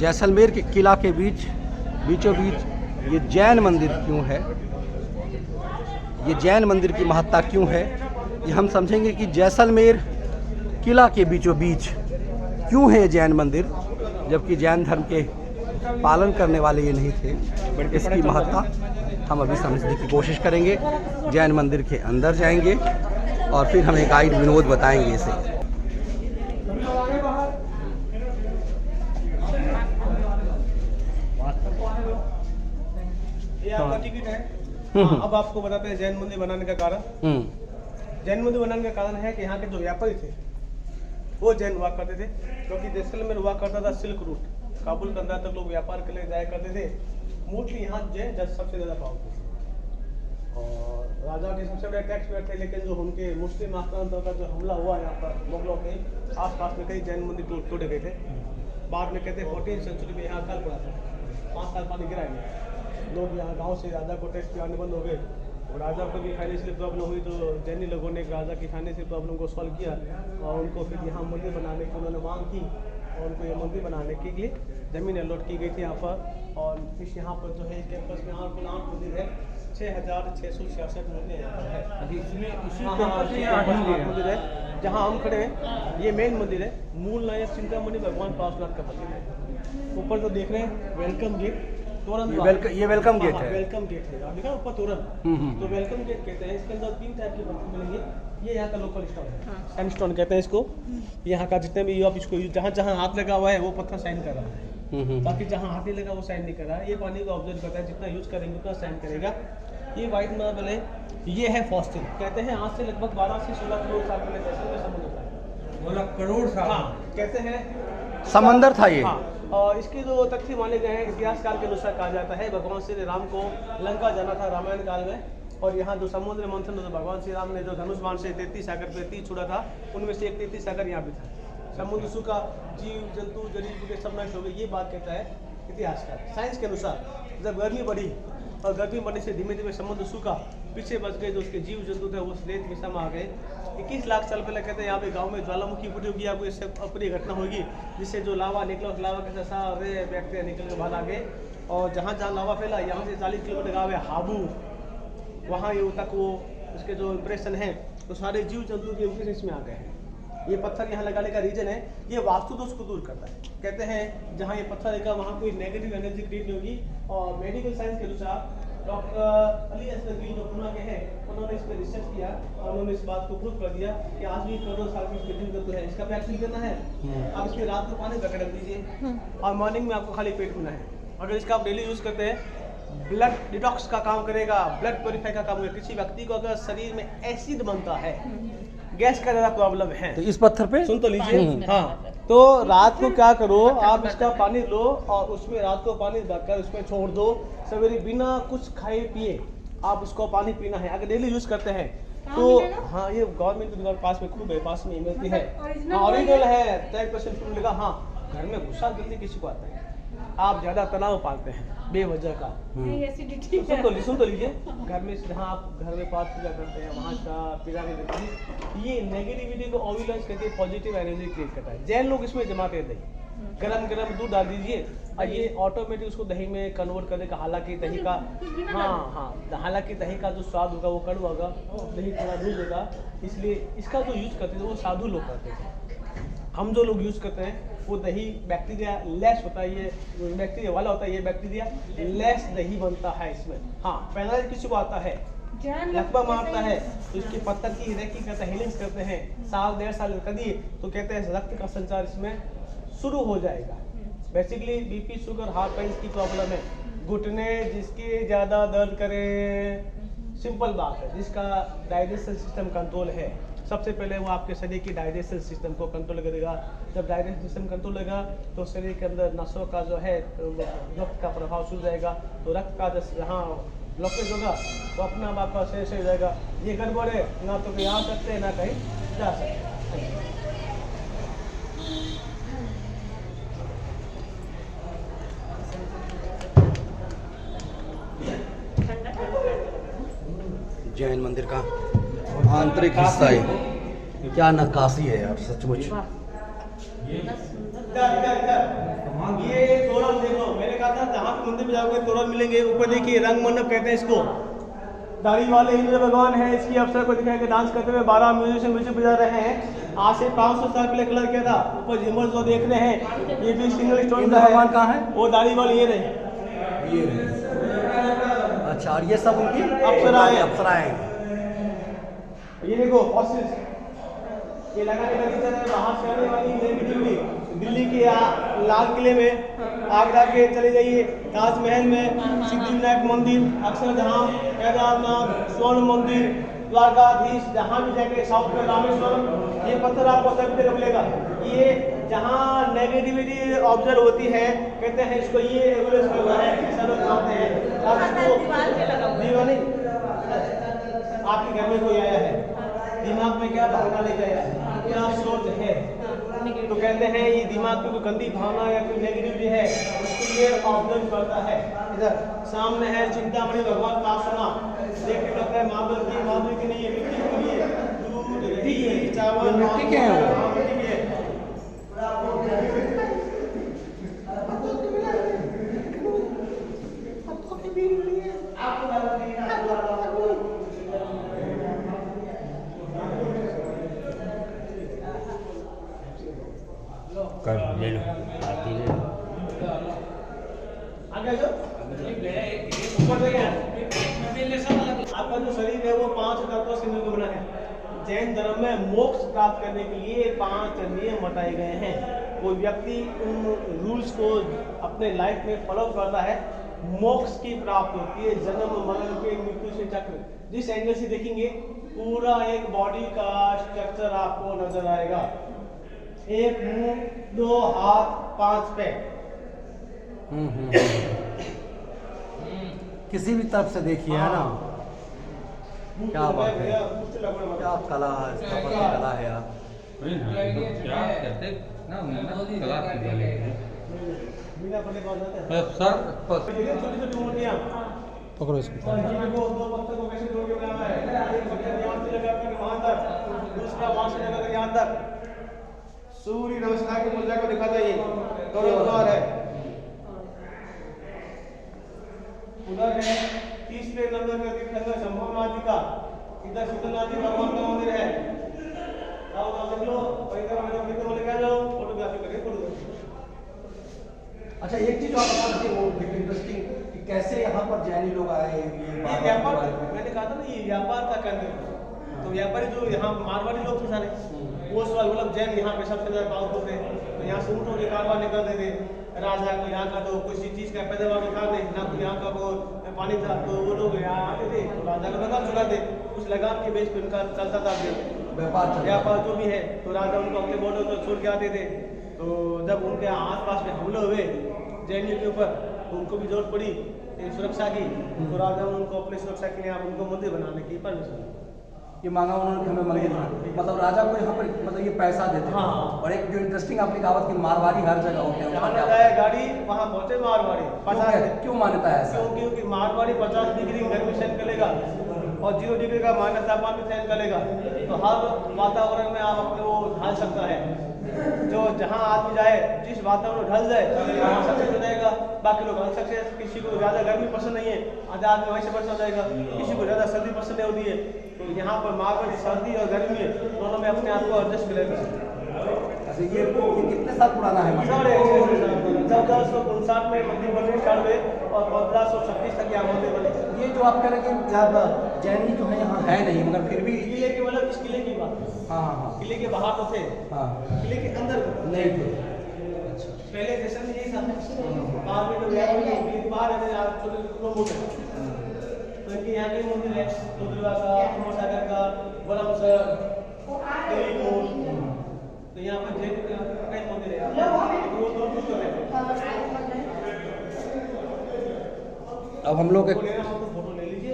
जैसलमेर के किला के बीचों बीच ये जैन मंदिर क्यों है, ये जैन मंदिर की महत्ता क्यों है, ये हम समझेंगे कि जैसलमेर किला के बीचों बीच क्यों है जैन मंदिर, जबकि जैन धर्म के पालन करने वाले ये नहीं थे। इसकी महत्ता हम अभी समझने की कोशिश करेंगे। जैन मंदिर के अंदर जाएंगे और फिर हमें गाइड विनोद बताएंगे इसे। ये आपका टिकट है। अब आपको बताते हैं जैन मंदिर बनाने का कारण। जैन मंदिर बनाने का कारण है कि यहाँ के जो व्यापारी थे वो जैन हुआ करते थे, क्योंकि जैसलमेर हुआ करता था सिल्क रूट, काबुल के अंदर तक लोग व्यापार के लिए जाया करते थे। मोस्टली यहाँ जैन सबसे ज्यादा पावरफुल थे और राजा के सबसे बड़े टैक्स पेयर थे। लेकिन जो उनके मुस्लिम आक्रांतों का जो हमला हुआ यहाँ पर मुगलों के आसपास में कई जैन मंदिर तोड़े गए थे। बाद में कहते 14वीं सेंचुरी में यहाँ अकाल पड़ा था, 5 साल पानी गिरा नहीं। लोग यहाँ गांव से राजा को टैक्स पे आने बंद हो गए और राजा को भी फाइनेंशियल प्रॉब्लम हुई, तो जैनी लोगों ने राजा की फाइनेंशियल प्रॉब्लम को सॉल्व किया और उनको फिर यहाँ मंदिर बनाने की उन्होंने मांग की और उनको ये मंदिर बनाने के लिए ज़मीन अलॉट की गई थी यहाँ पर। और फिर यहाँ पर जो है कैंपस में यहाँ कुल 8 मंदिर है, 6,666 मंदिर यहाँ है। मंदिर है जहाँ हम खड़े हैं, ये मेन मंदिर है। मूल नायक चिंतामणि भगवान पार्श्वनाथ का मंदिर है। ऊपर जो देख रहे हैं वेलकम गेट, तोरण, ये वेलकम गेट है। वेलकम गेट है, आप देखा ऊपर तोरण, तो वेलकम गेट कहते हैं। इसके अंदर 3 टाइप के पत्थर मिलेंगे। ये यहाँ का लोकल स्टोन है, सैंडस्टोन कहते हैं इसको। यहाँ का जितने भी आप इसको जहाँ जहाँ हाथ लगा हुआ है वो पत्थर साइन कर रहा है, बाकी जहाँ हाथ नहीं लगा वो साइन नहीं कर रहा है। ये पानी को ऑब्जर्व करता है, जितना यूज करेंगे उतना साइन करेगा। ये व्हाइट मार्बल है, ये है फॉस्टिन। कहते हैं आज से लगभग 12 से 16 करोड़ साल पहले जैसलमेर समुद्र था। 16 करोड़ साल, कहते हैं समंदर था ये। और इसके जो तथ्य माने गए हैं, इतिहासकार के अनुसार कहा जाता है भगवान श्री राम को लंका जाना था रामायण काल में, और यहाँ जो समुद्र मंथन तो भगवान श्री राम ने जो धनुष बाण से 33 सागर पे तीर छोड़ा था, उनमें से एक 33 सागर यहाँ भी था। समुद्र सूखा, जीव जंतु जड़ी बूटे सब नष्ट हो गए, ये बात कहता है इतिहासकार। साइंस के अनुसार जब गर्मी बढ़ी और गर्मी बढ़ने से धीमे धीमे समुद्र सूखा, पीछे बच गए जो उसके जीव जंतु थे वो रेत दिशा में आ गए। 21 लाख साल पहले कहते हैं यहाँ पे गांव में ज्वालामुखी फटी होगी, आपको इससे अप्रिय घटना होगी, जिससे जो लावा निकला उस लावा के सारे बैक्टीरिया निकल के बाहर आ गए। और जहाँ जहाँ लावा फैला, यहाँ से 40 किलोमीटर गाँव है हाबू, वहाँ ये तक वो उसके जो इम्प्रेशन है तो सारे जीव जंतु के इम्प्रेशन इसमें आ गए हैं। ये पत्थर यहाँ लगाने का रीजन है, ये वास्तु दोष को दूर करता है। कहते हैं जहाँ ये पत्थर लगा वहाँ कोई नेगेटिव एनर्जी क्रिएट नहीं होगी। और मेडिकल साइंस के अनुसार डॉक्टर अली असगर गिल जो पुणे के हैं, उन्होंने इस पर रिसर्च किया और उन्होंने इस बात को प्रूव कर दिया कि आज भी करोड़ों साल की बिल्डिंग जंतु है। इसका वैक्सीन देना है, आप इसमें रात को पानी भर रख दीजिए और मॉर्निंग में आपको खाली पेट पीना है। अगर इसका आप डेली यूज करते हैं, ब्लड डिटॉक्स का काम करेगा, ब्लड प्योरीफाई का काम करेगा। किसी व्यक्ति को अगर शरीर में एसिड बनता है, गैस का ज़्यादा प्रॉब्लम है, तो इस पत्थर पे सुन तो लीजिए। हाँ, तो रात को क्या करो, आप इसका पानी लो और उसमें रात को पानी भरकर उसमें छोड़ दो। सवेरे बिना कुछ खाए पिए आप उसको पानी पीना है, अगर डेली यूज करते हैं तो। हाँ, ये गवर्नमेंट के पास में खूब है, पास में मिलती है, ओरिजिनल है, 10% मिलेगा। हाँ, घर में गुस्सा जल्दी किसी को आता है, आप ज्यादा तनाव पालते हैं बेवजह का, सुन तो लीजिए। घर में जहाँ आप घर में पाठ पूजा करते हैं वहाँ का पीड़ा नहीं देती, ये नेगेटिविटी को ओविलेंस करके पॉजिटिव एनर्जी क्रिएट करता है। जैन लोग इसमें जमाते हैं दही, गरम गरम दूध डाल दीजिए और ये ऑटोमेटिक उसको दही में कन्वर्ट करेगा। हालांकि दही का हालांकि दही का जो स्वाद होगा वो कड़वा होगा, दही थोड़ा दूध होगा, इसलिए इसका जो यूज करते थे वो साधु लोग करते थे। हम जो लोग यूज करते हैं वो दही बैक्टीरिया लेस होता है, ये बैक्टीरिया वाला होता है, ये बैक्टीरिया लेस दही बनता है इसमें। हाँ, पहला किसी को आता है लकवा मारता है तो इसके पत्थर की रेकी करते हैं, हीलिंग्स करते हैं, 1.5 साल कर दिए तो कहते हैं रक्त का संचार इसमें शुरू हो जाएगा। Basically BP, sugar, heart pen की प्रॉब्लम है, घुटने जिसके ज़्यादा दर्द करे, सिंपल बात है, जिसका डाइजेशन सिस्टम कंट्रोल है, सबसे पहले वो आपके शरीर की डाइजेशन सिस्टम को कंट्रोल करेगा। जब डाइजेशन सिस्टम कंट्रोल होगा तो शरीर के अंदर नसों का जो है रक्त का प्रभाव शुरू जाएगा, तो रक्त का जहाँ ब्लॉकेज होगा वो अपना आप आपका सही हो जाएगा। ये गड़बड़ है, ना तो कहीं आ सकते हैं ना कहीं जा सकते हैं। जैन मंदिर का आंतरिक हिस्सा है, क्या नक्काशी है यार, सचमुच। ये आप मंदिर में जाओगे तोरण मिलेंगे, ऊपर देखिए रंग मंडप कहते हैं इसको। दाढ़ी वाले इंद्र भगवान है, इसकी अवसर को दिखाएंगे डांस करते हुए 12 म्यूजिशियन म्यूजिक बजा रहे हैं। आज से 500 साल पहले कलर किया था। ऊपर झिमर जो देख रहे हैं ये भी सिंगल स्टोन इंद्र का है। भगवान कहाँ है? वो दाढ़ी वाले ये रहे। ये रहे। अच्छा, और ये सब उनकी अप्सराएं। अप्सराएं। ये देखो फॉसिल्स, ये लगाने का रीजन है बाहर से आने वाली नेगेटिविटी। दिल्ली के लाल किले में, आगरा के चले जाइए ताजमहल में, सिद्धिविनायक मंदिर, अक्षरधाम, केदारनाथ, स्वर्ण मंदिर, द्वारकाधीश, जहाँ भी जाके साउथ में रामेश्वरम, ये पत्थर आपको सभी जगह मिलेगा। ये जहाँ नेगेटिविटी ऑब्जर्व होती है कहते हैं इसको ये एवरेज होता है, ऐसा लोग मानते हैं। आप इसको दीवानी आपके घर में कोई आया है, दिमाग में क्या भावना लेके आया है, क्या सोच है, तो कहते हैं ये दिमाग में कोई गंदी भावना या कोई नेगेटिविटी है उसको ये ऑब्जर्व करता है। इधर सामने है चिंतामणि भगवान का आसना, देख के लगता है मार्बल की नहीं है, मिट्टी की नहीं है, दूध घी चावल मिट्टी के हैं वो? मिट्टी के हैं। कर ले लो, आती ले लो। आगे जो ऊपर देखिए, आपका जो शरीर है वो 5 तत्वों से मिलकर बना है। जैन धर्म में मोक्ष प्राप्त करने के लिए 5 नियम बताए गए हैं। कोई व्यक्ति उन रूल्स को अपने लाइफ में फॉलो करता है, मोक्ष की प्राप्ति होती है। जन्म मरण के मृत्यु से चक्र, जिस एंगल से देखेंगे पूरा एक बॉडी का स्ट्रक्चर आपको नजर आएगा। एक मुंह, 2 हाथ, 5 पैर। किसी भी तरफ से देखिए, है ना? क्या बात है, क्या कला है, स्थापत्य कला है यार। क्या कहते ना कला की वाले बिना पढ़े बात होता है। छोटी छोटी मूर्तियां पकड़ो इसको। को 2 पत्थर को कैसे जोड़ के बनाया है, एक पत्थर यहाँ से लगा कर वहां तक, दूसरा वहां से लगा कर यहाँ तक। सूर्य नमस्कार की मुद्रा को दिखाता है। ये गौरवद्वार है। उधर है तीसरे नंबर का तीर्थंकर शंभुनाथ जी का, इधर शीतलनाथ जी भगवान का मंदिर है। आओ ना देख लो, इधर मेरे मित्र बोले क्या जाओ फोटोग्राफी करें, फोटोग्राफी। अच्छा, एक चीज आप बता दीजिए, वो इंटरेस्टिंग कि कैसे यहाँ पर जैनी लोग आए। ये व्यापार, मैंने कहा था ना ये व्यापार का केंद्र। तो व्यापारी जो यहाँ मारवाड़ी लोग थे सारे, वो मतलब जैन यहाँ पे सबसे ज्यादा पावरफुल थे। तो यहाँ से ऊँटों के कारोबार निकलते थे। राजा को यहाँ का तो किसी चीज का पैदावार उठा दे ना, तो यहाँ का वो पानी था तो वो लोग यहाँ आते थे तो राजा को लगाम चुकाते, उस लगाम के बेस पे उनका चलता था व्यापार जो भी है। तो राजा उनको अपने बॉर्डर पर छोड़ के आते थे। तो जब उनके आसपास में हमले हुए जैनियों के ऊपर, तो उनको भी जरूरत पड़ी सुरक्षा की। तो राजा ने उनको अपनी सुरक्षा के लिए उनको मंदिर बनाने की परमिशन ये मांगा उन्होंने, हमें मंदिर मतलब राजा को यहाँ पर मतलब ये पैसा देते हैं। हाँ। और एक जो इंटरेस्टिंग आपने कहावत की मारवाड़ी हर जगह होते हैं, जहाँ उसका क्या लगाया गाड़ी वहाँ पहुँचे मारवाड़ी। क्यों मान्यता है ऐसा? क्योंकि मारवाड़ी 50 डिग्री गर्मी सहन करेगा और 0 डिग्री का माइनस तापमान भी सहन करेगा। तो हर वातावरण में आप अपने वो ढाल सकता है। जो जहाँ आदमी जाए, जिस वातावरण ढल जाए वहाँ सक्सेस हो जाएगा। बाकी लोग अनसक्सेस, किसी को ज़्यादा गर्मी पसंद नहीं है, आधा आदमी वहीं से पसंद हो जाएगा, किसी को ज़्यादा सर्दी पसंद नहीं होती है। तो यहाँ पर मारवाड़ी सर्दी और गर्मी है, दोनों में अपने आप को एडजस्ट करेगा। अच्छा, ये कितने साल पुराना है? 1459 में मंदिर बनने स्टार्ट हुए और 1536 तक यहाँ मंदिर बने। ये जो आप कह रहे हैं कि यहाँ जैनी जो है यहाँ है नहीं, मगर फिर भी किले के मतलब इस किले की बात। हाँ हाँ हाँ, किले के बाहर तो थे, हाँ किले के अंदर नहीं थे। पहले जैसा नहीं यही था। बाद में जो बाहर रहते हैं छोटे छोटे, तो इनके यहाँ के मंदिर है, रुद्रवा का, सागर का, बलमसर, तो यहाँ पर जैन कई मंदिर है। अब हम लोग फोटो ले लीजिए।